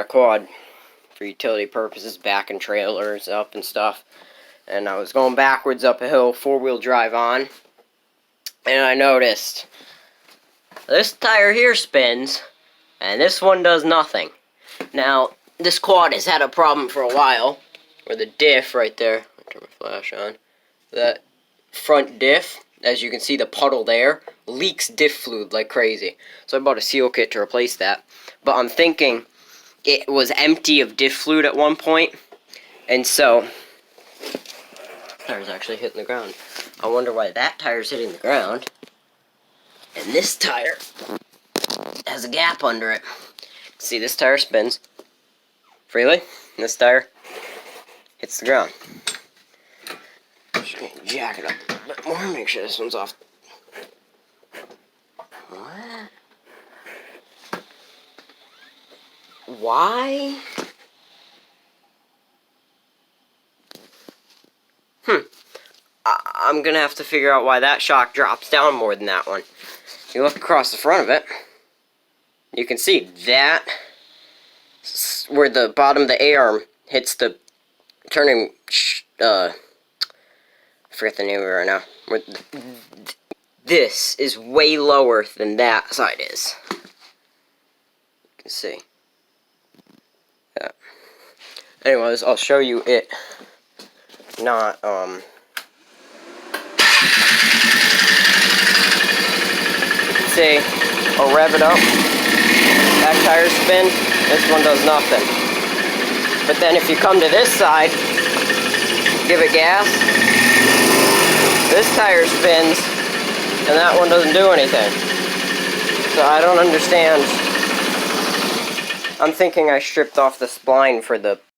my quad for utility purposes, backing trailers up and stuff. And I was going backwards up a hill, four-wheel drive on, and I noticed this tire here spins, and this one does nothing. Now, this quad has had a problem for a while, where the diff right there, I'll turn my flash on, that front diff, as you can see the puddle there, leaks diff fluid like crazy. So I bought a seal kit to replace that. But I'm thinking it was empty of diff fluid at one point, and so tire's actually hitting the ground. I wonder why that tire's hitting the ground, and this tire has a gap under it. See, this tire spins freely, and this tire hits the ground. Just gonna jack it up a bit more, make sure this one's off. What? Why? I'm gonna have to figure out why that shock drops down more than that one. If you look across the front of it, you can see that where the bottom of the A-arm hits the turning, I forget the name of it right now. This is way lower than that side is. You can see. Yeah. Anyways, I'll show you it. Not, see, I'll rev it up, that tire spin, this one does nothing. But then if you come to this side, give it gas, this tire spins, and that one doesn't do anything. So I don't understand. I'm thinking I stripped off the spline for the